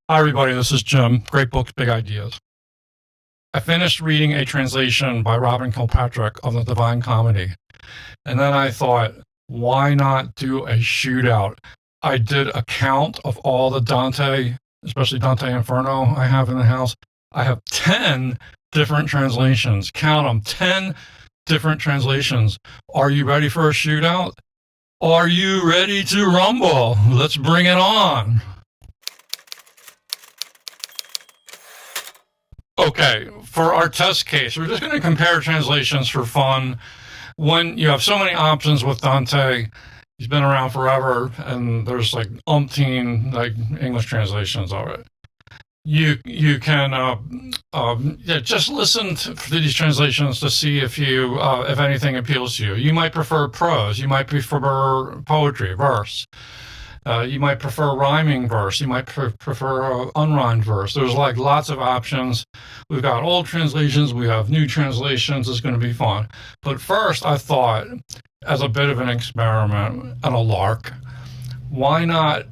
Hi, everybody. This is Jim. Great books, big ideas. I finished reading a translation by Robin Kilpatrick of the Divine Comedy. And then I thought, why not do a shootout? I did a count of all the Dante, especially Dante Inferno, I have in the house. I have 10 different translations. Count them, 10 different translations. Are you ready for a shootout? Are you ready to rumble? Let's bring it on. Okay, for our test case, we're just going to compare translations for fun. When you have so many options with Dante, he's been around forever, and there's like umpteen like English translations of it. You can just listen to these translations to see if anything appeals to you. You might prefer prose. You might prefer poetry, verse. You might prefer rhyming verse. You might prefer unrhymed verse. There's like lots of options. We've got old translations. We have new translations. It's going to be fun. But first, I thought, as a bit of an experiment and a lark, why not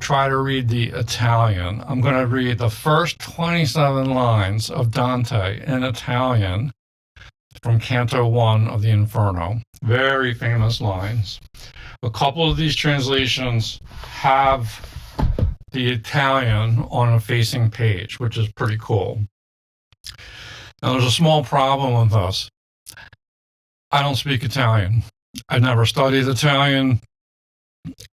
try to read the Italian? I'm going to read the first 27 lines of Dante in Italian from Canto 1 of the Inferno. Very famous lines. A couple of these translations have the Italian on a facing page, which is pretty cool. Now, there's a small problem with this. I don't speak Italian. I never studied Italian.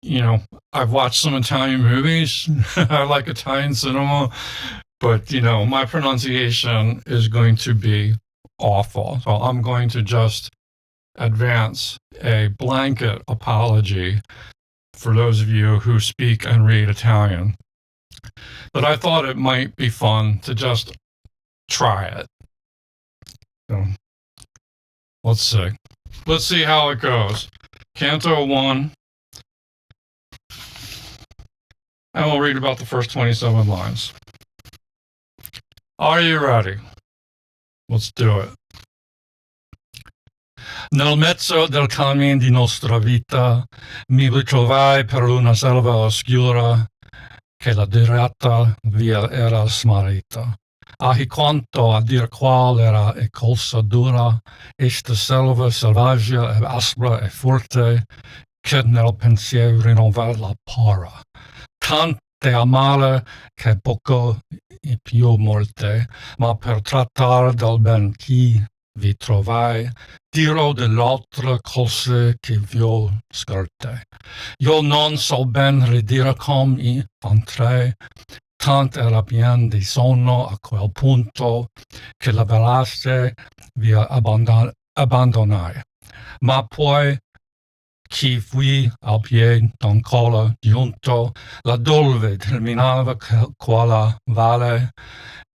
You know, I've watched some Italian movies. I like Italian cinema, but, my pronunciation is going to be awful. So I'm going to just advance a blanket apology for those of you who speak and read Italian. But I thought it might be fun to just try it. So, let's see. Let's see how it goes. Canto 1. And we'll read about the first 27 lines. Are you ready? Let's do it. Nel mezzo del cammin di nostra vita mi ritrovai per una selva oscura che la diretta via era smarrita. Ahi quanto a dir qual era e cosa dura esta selva selvaggia e aspra e forte che nel pensiero rinnova la paura. Tante amare che poco e più morte, ma per trattar del ben chi vi trovai, dirò dell'altre cose che vi ho scarte. Io non so ben ridire come i fantrei, tant era bien di sonno a quel punto che la velace vi abbandonai. Ma poi chi fui al piede d'un colle giunto, laddove terminava quella valle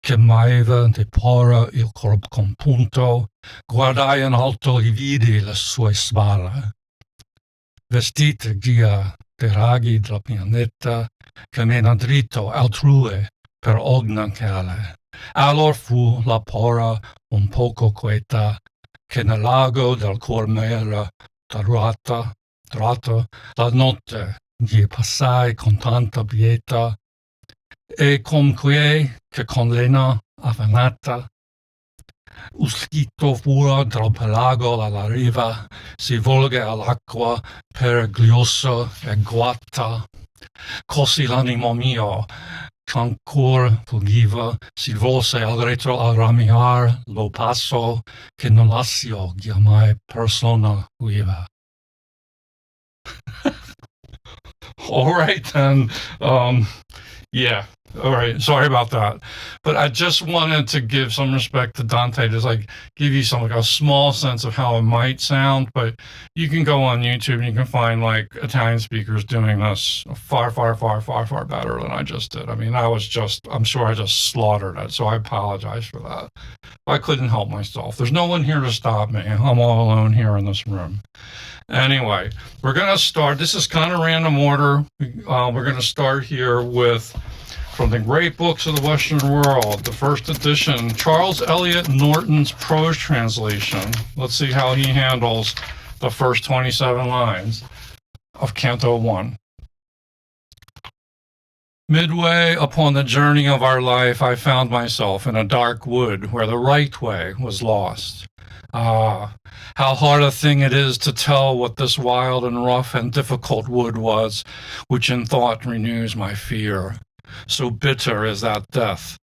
che m'aveva di paura il corpo compunto, guardai in alto e vidi le sue spalle, vestite già dei raggi della pianeta, cammina dritto altrui per ogni cale. Allor fu la paura un poco quieta, che nel lago del cuor m'era tratto, la notte gli passai con tanta pietà, e con quei che con lena affannata, uscito fuori dal pelago alla riva, si volge all'acqua perigliosa e guata. Così l'animo mio, ch'ancor fuggiva, si volse al retro a ramiar lo passo che non lasciò mai persona viva. All right, then. Yeah. All right. Sorry about that. But I just wanted to give some respect to Dante, just like give you some, like a small sense of how it might sound. But you can go on YouTube and you can find like Italian speakers doing this far, far, far, far, far better than I just did. I mean, I'm sure I just slaughtered it. So I apologize for that. I couldn't help myself. There's no one here to stop me. I'm all alone here in this room. Anyway, we're going to start. This is kind of random order. We're going to start here with, from the great books of the Western world, the first edition, Charles Eliot Norton's prose translation. Let's see how he handles the first 27 lines of Canto 1. Midway upon the journey of our life, I found myself in a dark wood where the right way was lost. Ah, how hard a thing it is to tell what this wild and rough and difficult wood was, which in thought renews my fear. So bitter is that death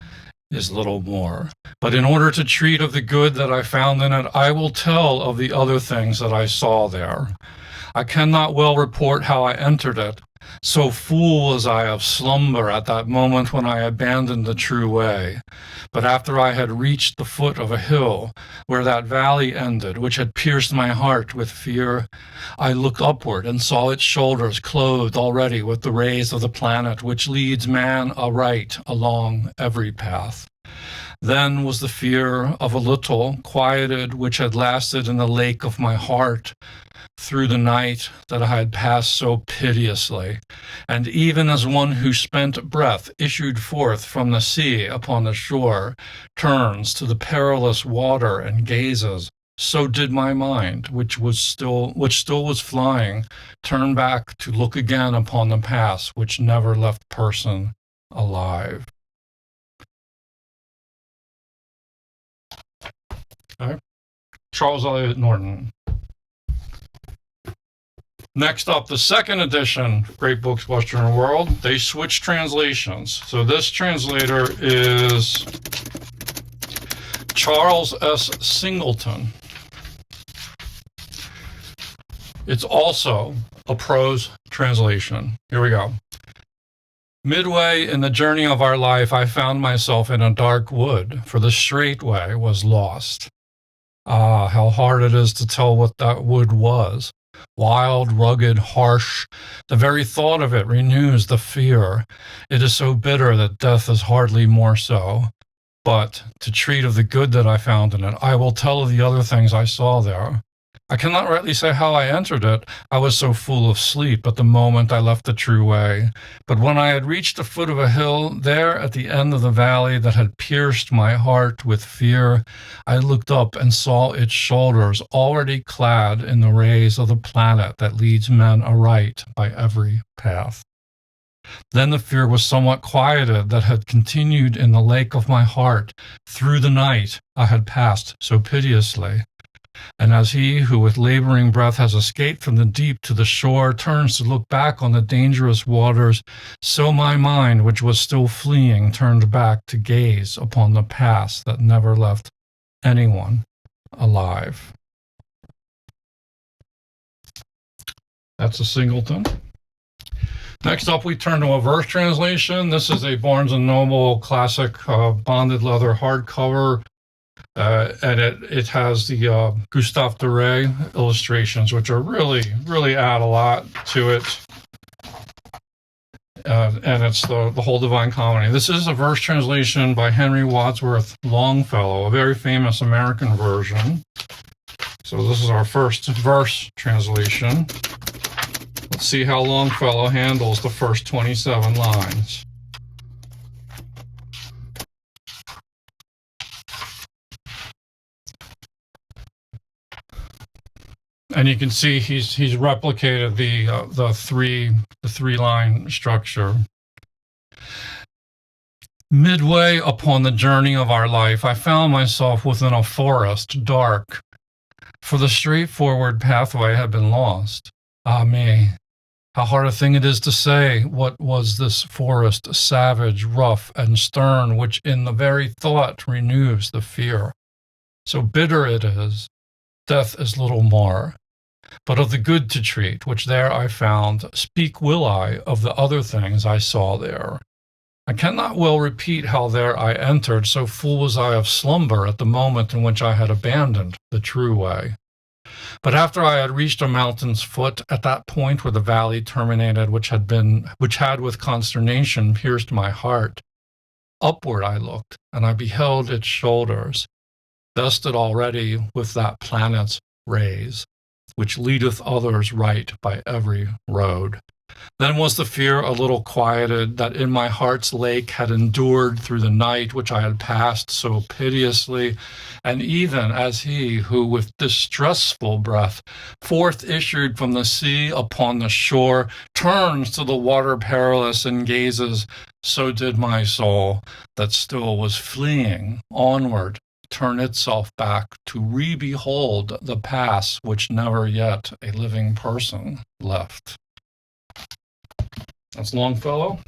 is little more. But in order to treat of the good that I found in it, I will tell of the other things that I saw there. I cannot well report how I entered it, so full was I of slumber at that moment when I abandoned the true way. But after I had reached the foot of a hill, where that valley ended, which had pierced my heart with fear, I looked upward and saw its shoulders clothed already with the rays of the planet, which leads man aright along every path. Then was the fear of a little quieted, which had lasted in the lake of my heart through the night that I had passed so piteously, and even as one whose spent breath issued forth from the sea upon the shore turns to the perilous water and gazes, so did my mind, which still was flying, turn back to look again upon the past which never left person alive. Okay. Charles Eliot Norton. Next up, the second edition, Great Books, Western World. They switched translations. So this translator is Charles S. Singleton. It's also a prose translation. Here we go. Midway in the journey of our life, I found myself in a dark wood, for the straight way was lost. Ah, how hard it is to tell what that wood was. Wild, rugged, harsh, the very thought of it renews the fear. It is so bitter that death is hardly more so. But to treat of the good that I found in it, I will tell of the other things I saw there. I cannot rightly say how I entered it. I was so full of sleep at the moment I left the true way. But when I had reached the foot of a hill, there at the end of the valley that had pierced my heart with fear, I looked up and saw its shoulders already clad in the rays of the planet that leads men aright by every path. Then the fear was somewhat quieted that had continued in the lake of my heart through the night I had passed so piteously. And as he who with laboring breath has escaped from the deep to the shore turns to look back on the dangerous waters, so my mind, which was still fleeing, turned back to gaze upon the past that never left anyone alive. That's a Singleton. Next up, we turn to a verse translation. This is a Barnes & Noble classic bonded leather hardcover. And it has the Gustave Doré illustrations, which are really add a lot to it. And it's the whole Divine Comedy. This is a verse translation by Henry Wadsworth Longfellow, a very famous American version. So this is our first verse translation. Let's see how Longfellow handles the first 27 lines. And you can see he's replicated the three line structure. Midway upon the journey of our life, I found myself within a forest, dark, for the straightforward pathway had been lost. Ah me, how hard a thing it is to say what was this forest, savage, rough, and stern, which in the very thought renews the fear. So bitter it is, death is little more. But of the good to treat, which there I found, speak will I of the other things I saw there. I cannot well repeat how there I entered, so full was I of slumber at the moment in which I had abandoned the true way. But after I had reached a mountain's foot, at that point where the valley terminated, which had with consternation pierced my heart, upward I looked, and I beheld its shoulders, dusted already with that planet's rays, which leadeth others right by every road. Then was the fear a little quieted that in my heart's lake had endured through the night which I had passed so piteously, and even as he who with distressful breath forth issued from the sea upon the shore turns to the water perilous and gazes, so did my soul that still was fleeing onward turn itself back to re-behold the pass which never yet a living person left. That's Longfellow.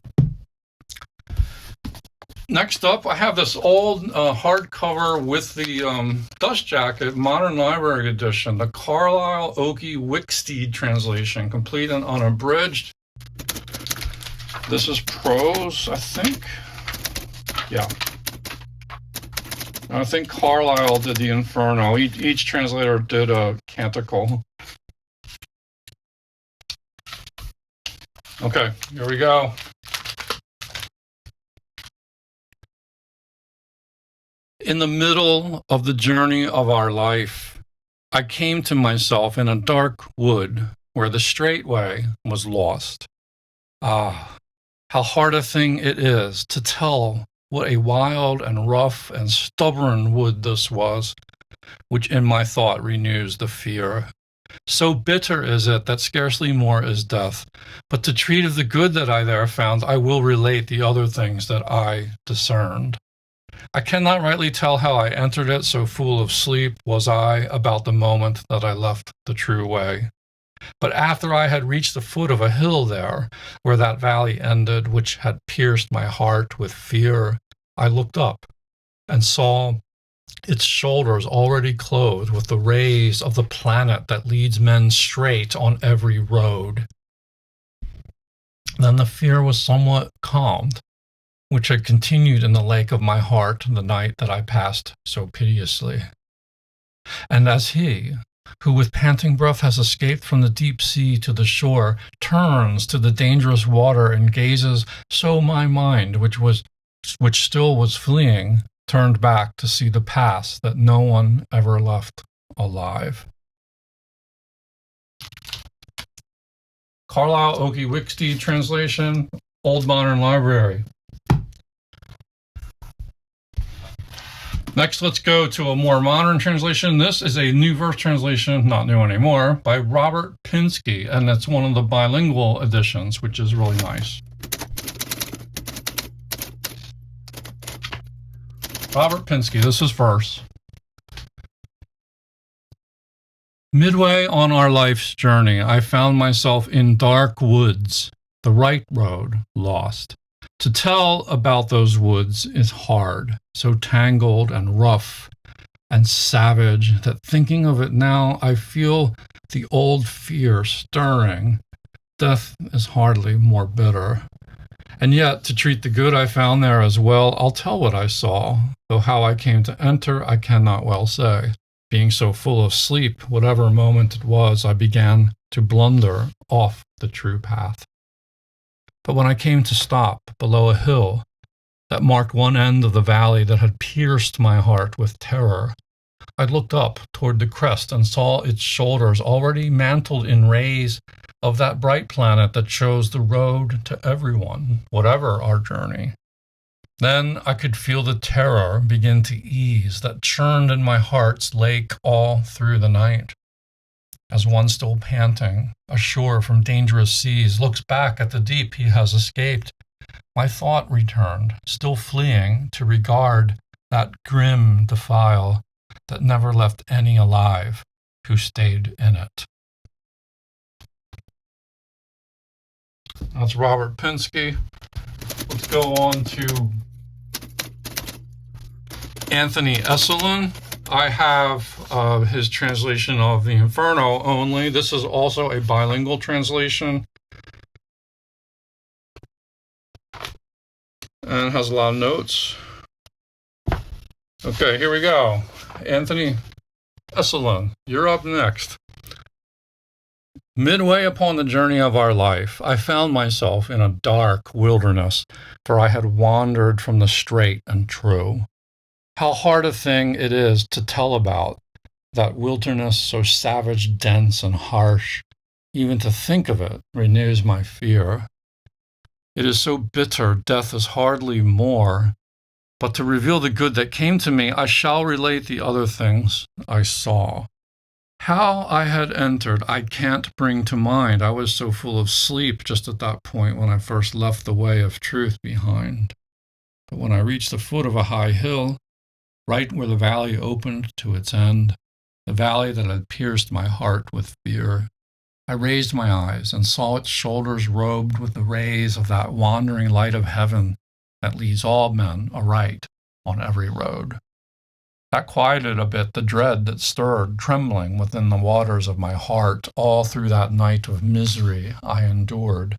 Next up, I have this old hardcover with the dust jacket, Modern Library Edition, the Carlyle-Okey-Wicksteed translation, complete and unabridged. This is prose, I think. Yeah. I think Carlyle did the Inferno. Each translator did a canticle. Okay, here we go. In the middle of the journey of our life, I came to myself in a dark wood where the straight way was lost. Ah, how hard a thing it is to tell what a wild and rough and stubborn wood this was, which in my thought renews the fear. So bitter is it that scarcely more is death. But to treat of the good that I there found, I will relate the other things that I discerned. I cannot rightly tell how I entered it, so full of sleep was I about the moment that I left the true way. But after I had reached the foot of a hill there, where that valley ended, which had pierced my heart with fear, I looked up and saw its shoulders already clothed with the rays of the planet that leads men straight on every road. Then the fear was somewhat calmed, which had continued in the lake of my heart the night that I passed so piteously. And as he, who with panting breath has escaped from the deep sea to the shore, turns to the dangerous water and gazes, so my mind, which still was fleeing, turned back to see the past that no one ever left alive. Carlyle-Okey-Wicksteed translation, Old Modern Library. Next, let's go to a more modern translation. This is a new verse translation, not new anymore, by Robert Pinsky, and it's one of the bilingual editions, which is really nice. Robert Pinsky, this is verse. Midway on our life's journey, I found myself in dark woods, the right road lost. To tell about those woods is hard, so tangled and rough and savage that thinking of it now, I feel the old fear stirring. Death is hardly more bitter. And yet, to treat the good I found there as well, I'll tell what I saw, though how I came to enter I cannot well say. Being so full of sleep, whatever moment it was, I began to blunder off the true path. But when I came to stop below a hill that marked one end of the valley that had pierced my heart with terror, I looked up toward the crest and saw its shoulders already mantled in rays of that bright planet that shows the road to everyone, whatever our journey. Then I could feel the terror begin to ease that churned in my heart's lake all through the night. As one still panting, ashore from dangerous seas, looks back at the deep he has escaped, my thought returned, still fleeing, to regard that grim defile that never left any alive who stayed in it. That's Robert Pinsky. Let's go on to Anthony Esolen. I have his translation of the Inferno only. This is also a bilingual translation and has a lot of notes. Okay, here we go. Anthony Esolen, you're up next. Midway upon the journey of our life, I found myself in a dark wilderness, for I had wandered from the straight and true. How hard a thing it is to tell about that wilderness so savage, dense, and harsh, Even to think of it renews my fear. It is so bitter, death is hardly more. But to reveal the good that came to me, I shall relate the other things I saw. How I had entered, I can't bring to mind. I was so full of sleep just at that point when I first left the way of truth behind. But when I reached the foot of a high hill, right where the valley opened to its end, the valley that had pierced my heart with fear, I raised my eyes and saw its shoulders robed with the rays of that wandering light of heaven that leads all men aright on every road. That quieted a bit the dread that stirred, trembling within the waters of my heart all through that night of misery I endured.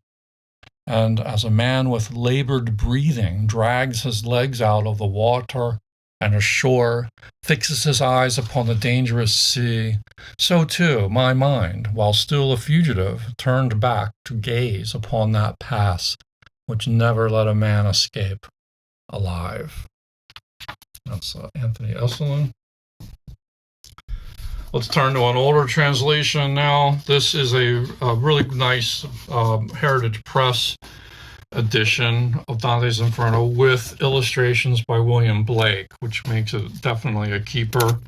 And as a man with labored breathing drags his legs out of the water and ashore, fixes his eyes upon the dangerous sea, so too my mind, while still a fugitive, turned back to gaze upon that pass which never let a man escape alive. That's Anthony Esolen. Let's turn to an older translation now. This is a really nice Heritage Press edition of Dante's Inferno with illustrations by William Blake, which makes it definitely a keeper.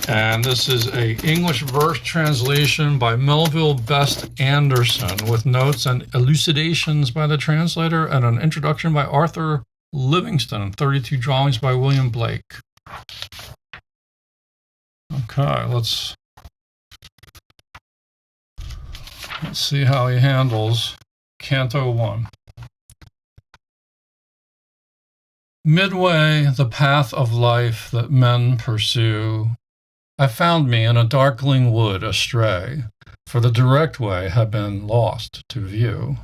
And this is a English verse translation by Melville Best Anderson with notes and elucidations by the translator and an introduction by Arthur Livingston, 32 drawings by William Blake. Okay, let's see how he handles Canto 1. Midway the path of life that men pursue, I found me in a darkling wood astray, for the direct way had been lost to view.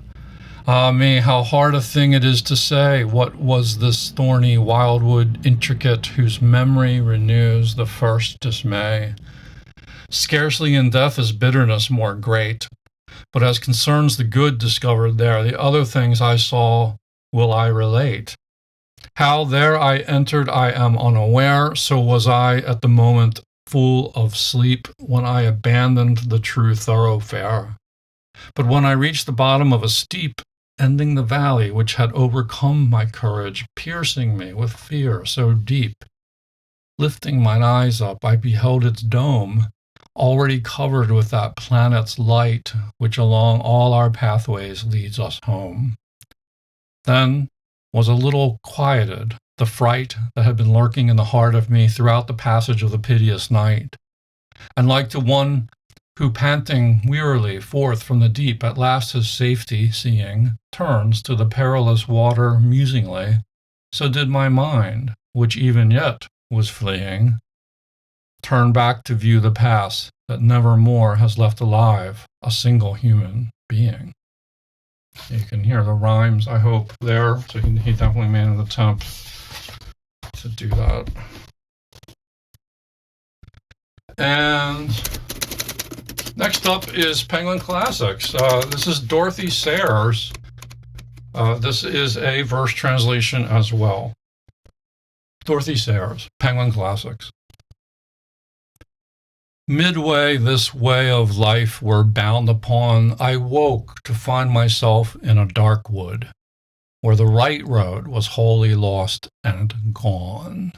Ah me, how hard a thing it is to say what was this thorny wildwood intricate whose memory renews the first dismay. Scarcely in death is bitterness more great, but as concerns the good discovered there, the other things I saw will I relate. How there I entered I am unaware, so was I at the moment full of sleep when I abandoned the true thoroughfare. But when I reached the bottom of a steep, ending the valley which had overcome my courage, piercing me with fear so deep, lifting mine eyes up, I beheld its dome, already covered with that planet's light which along all our pathways leads us home. Then was a little quieted the fright that had been lurking in the heart of me throughout the passage of the piteous night, and like to one who, panting wearily forth from the deep, at last his safety seeing, turns to the perilous water musingly, so did my mind, which even yet was fleeing, turn back to view the pass that never more has left alive a single human being. You can hear the rhymes, I hope, there, so he definitely made an attempt to do that. And next up is Penguin Classics. This is Dorothy Sayers. This is a verse translation as well. Dorothy Sayers, Penguin Classics. Midway this way of life we're bound upon, I woke to find myself in a dark wood, where the right road was wholly lost and gone.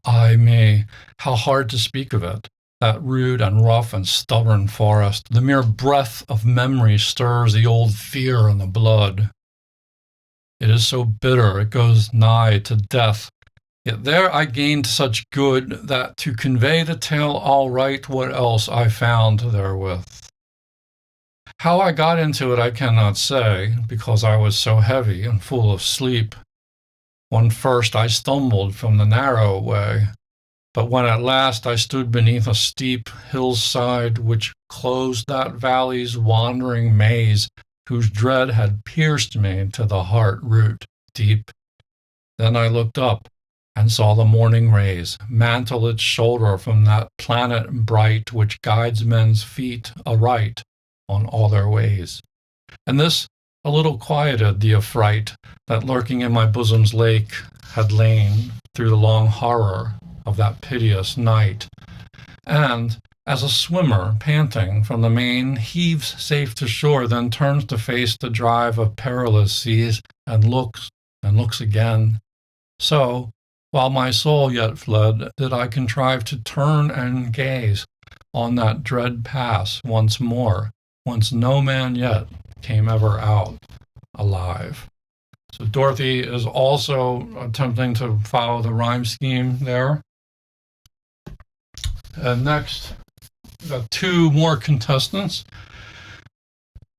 Ay me, how hard to speak of it. That rude and rough and stubborn forest, the mere breath of memory stirs the old fear in the blood. It is so bitter it goes nigh to death, yet there I gained such good that to convey the tale I'll write what else I found therewith. How I got into it I cannot say, because I was so heavy and full of sleep. When first I stumbled from the narrow way, but when at last I stood beneath a steep hillside which closed that valley's wandering maze, whose dread had pierced me to the heart root deep, then I looked up and saw the morning rays mantle its shoulder from that planet bright which guides men's feet aright on all their ways. And this a little quieted the affright that lurking in my bosom's lake had lain through the long horror of that piteous night, and As a swimmer, panting from the main, heaves safe to shore, then turns to face the drive of perilous seas, and looks again. So, while my soul yet fled, did I contrive to turn and gaze on that dread pass once more, whence no man yet came ever out alive. So Dorothy is also attempting to follow the rhyme scheme there. And next, we've got two more contestants.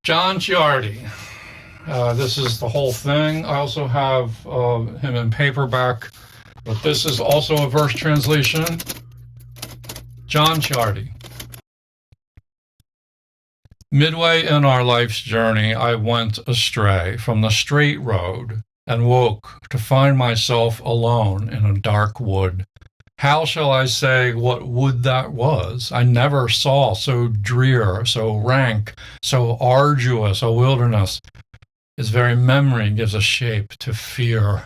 John Ciardi. This is the whole thing. I also have him in paperback, but this is also a verse translation. John Ciardi. Midway in our life's journey, I went astray from the straight road and woke to find myself alone in a dark wood. How shall I say what wood that was? I never saw so drear, so rank, so arduous a wilderness. Its very memory gives a shape to fear.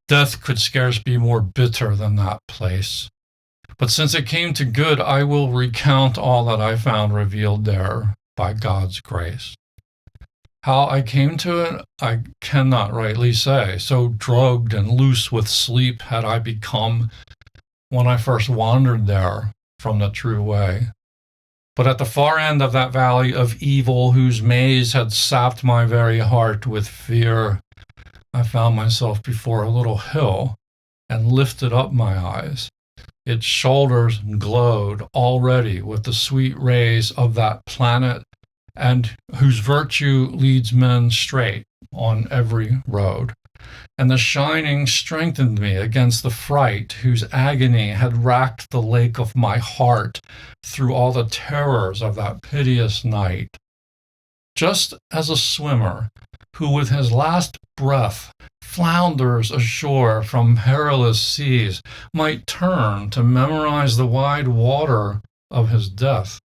Death could scarce be more bitter than that place. But since it came to good, I will recount all that I found revealed there by God's grace. How I came to it, I cannot rightly say. So drugged and loose with sleep had I become when I first wandered there from the true way. But at the far end of that valley of evil, whose maze had sapped my very heart with fear, I found myself before a little hill and lifted up my eyes. Its shoulders glowed already with the sweet rays of that planet, and whose virtue leads men straight on every road. And the shining strengthened me against the fright whose agony had racked the lake of my heart through all the terrors of that piteous night. Just as a swimmer who with his last breath flounders ashore from perilous seas might turn to memorize the wide water of his death,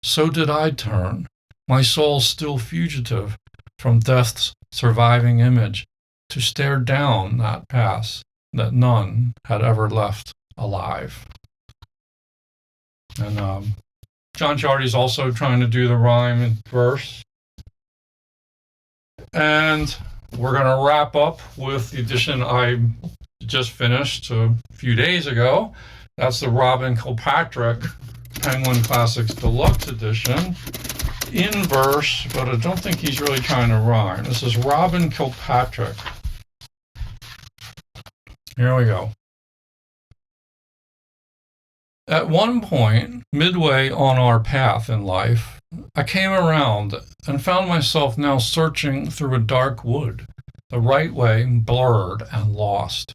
so did I turn, my soul still fugitive from death's surviving image, to stare down that pass that none had ever left alive. And John Ciardi's also trying to do the rhyme in verse. And we're going to wrap up with the edition I just finished a few days ago. That's the Robin Kilpatrick Penguin Classics Deluxe Edition in verse, but I don't think he's really trying to rhyme. This is Robin Kilpatrick. Here we go. At one point, midway on our path in life, I came around and found myself now searching through a dark wood, the right way blurred and lost.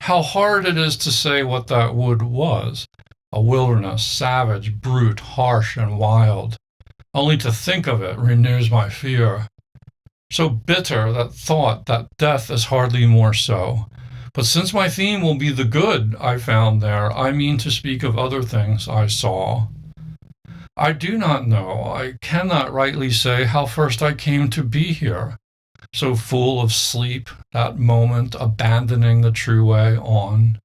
How hard it is to say what that wood was, a wilderness, savage, brute, harsh, and wild. Only to think of it renews my fear. So bitter that thought that death is hardly more so. But since my theme will be the good I found there, I mean to speak of other things I saw. I do not know, I cannot rightly say how first I came to be here, so full of sleep, that moment abandoning the true way on.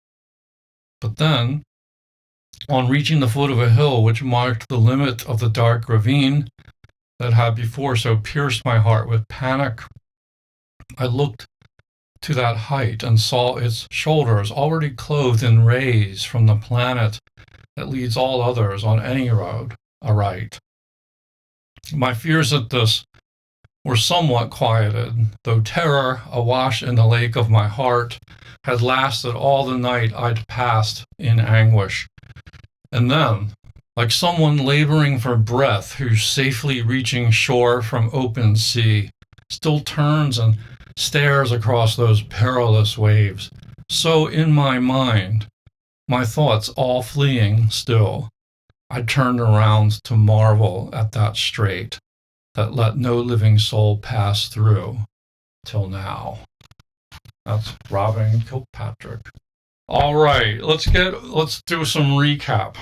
But then, on reaching the foot of a hill which marked the limit of the dark ravine that had before so pierced my heart with panic, I looked to that height and saw its shoulders already clothed in rays from the planet that leads all others on any road aright. My fears at this were somewhat quieted, though terror, awash in the lake of my heart, had lasted all the night I'd passed in anguish. And then, like someone laboring for breath who's safely reaching shore from open sea, still turns and stares across those perilous waves, so in my mind, my thoughts all fleeing still, I turned around to marvel at that strait that let no living soul pass through till now. That's Robin Kilpatrick. All right, let's do some recap.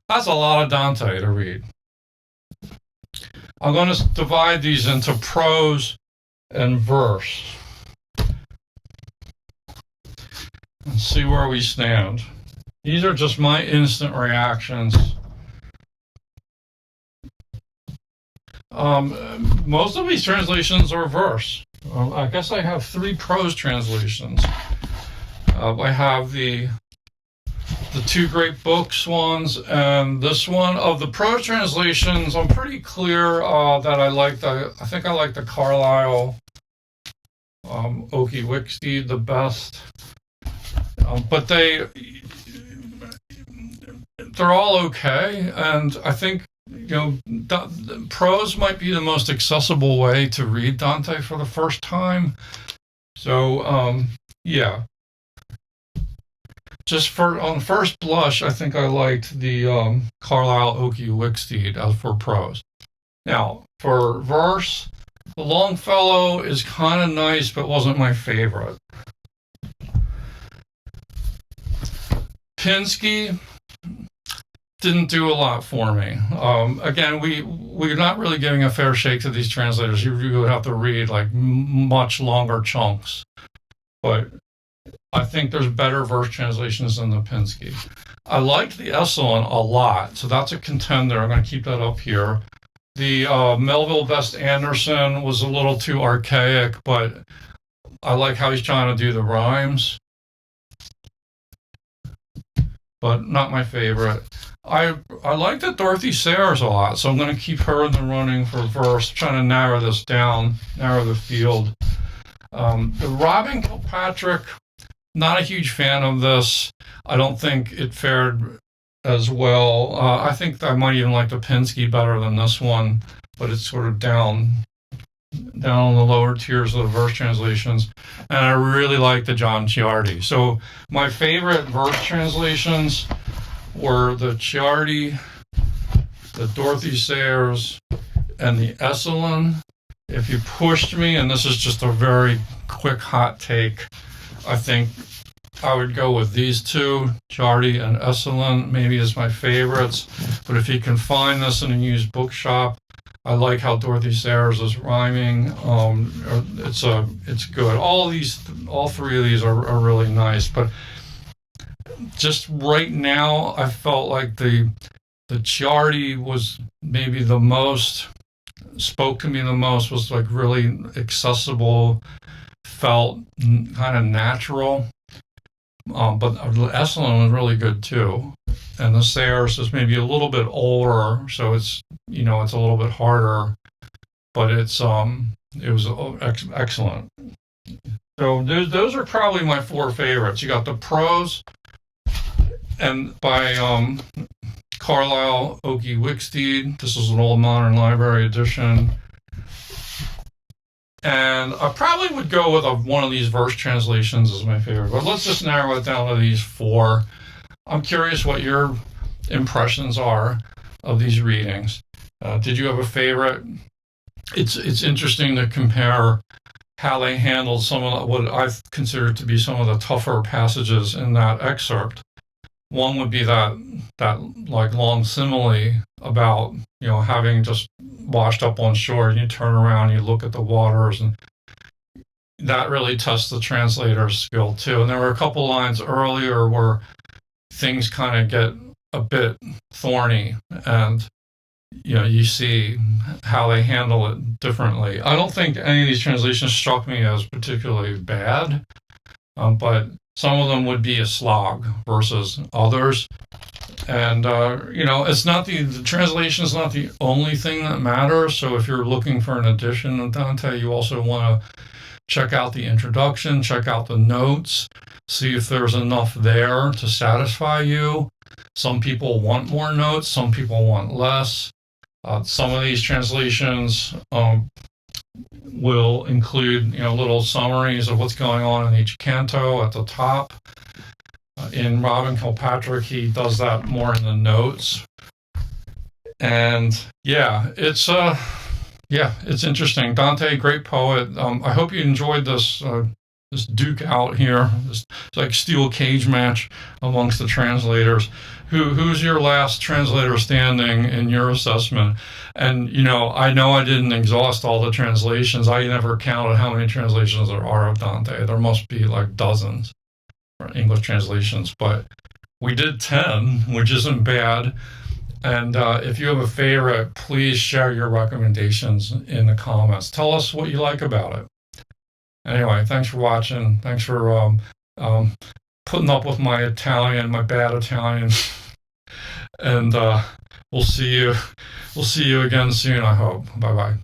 That's a lot of Dante to read. I'm going to divide these into prose and verse and see where we stand. These are just my instant reactions. Most of these translations are verse. I guess I have 3 prose translations. I have the 2 great books ones, and this one. Of the prose translations, I'm pretty clear that I think I like the Carlyle-Okey-Wicksteed the best. But they're all okay, and I think prose might be the most accessible way to read Dante for the first time. So yeah. Just on first blush, I think I liked the Carlyle-Okey-Wicksteed as for prose. Now, for verse, the Longfellow is kind of nice, but wasn't my favorite. Pinsky didn't do a lot for me. Again, we're not really giving a fair shake to these translators. You would have to read like much longer chunks. But I think there's better verse translations than the Pinsky. I liked the Esolen a lot, so that's a contender. I'm going to keep that up here. The Melville Best Anderson was a little too archaic, but I like how he's trying to do the rhymes. But not my favorite. I like the Dorothy Sayers a lot, so I'm going to keep her in the running for verse, trying to narrow this down, narrow the field. The Robin Kilpatrick, not a huge fan of this. I don't think it fared as well. I think I might even like the Pinsky better than this one, but it's sort of down on the lower tiers of the verse translations. And I really like the John Ciardi. So my favorite verse translations were the Ciardi, the Dorothy Sayers, and the Esolen. If you pushed me, and this is just a very quick hot take, I think I would go with these 2, Ciardi and Esolen, maybe as my favorites. But if you can find this in a used bookshop, I like how Dorothy Sayers is rhyming. It's good. All 3 of these are really nice. But just right now, I felt like the Ciardi was maybe the most, spoke to me the most, was like really accessible, felt kind of natural. But the Esolen was really good too. And the Sayers is maybe a little bit older, so it's a little bit harder, but it was excellent. So those are probably my 4 favorites. You got the prose, and by Carlyle-Okey-Wicksteed. This is an old modern library edition. And I probably would go with one of these verse translations as my favorite, but let's just narrow it down to these 4. I'm curious what your impressions are of these readings. Did you have a favorite? It's interesting to compare how they handled some of what I've considered to be some of the tougher passages in that excerpt. One would be that like long simile about having just washed up on shore, and you turn around, you look at the waters, and that really tests the translator's skill too. And there were a couple lines earlier where things kind of get a bit thorny, and you see how they handle it differently. I don't think any of these translations struck me as particularly bad, but some of them would be a slog versus others. And it's not the translation is not the only thing that matters. So if you're looking for an edition of Dante, you also want to check out the introduction, check out the notes, see if there's enough there to satisfy you. Some people want more notes, some people want less. Some of these translations will include little summaries of what's going on in each canto at the top. In Robin Kilpatrick, he does that more in the notes. And it's interesting. Dante, great poet. I hope you enjoyed this duke out here, this like steel cage match amongst the translators. Who's your last translator standing in your assessment? And I know I didn't exhaust all the translations. I never counted how many translations there are of Dante. There must be like dozens for English translations, but We did 10, which isn't bad. And if you have a favorite, please share your recommendations in the comments. Tell us what you like about it. Anyway, thanks for watching. Thanks for putting up with my Italian, my bad Italian. And we'll see you again soon, I hope. Bye bye.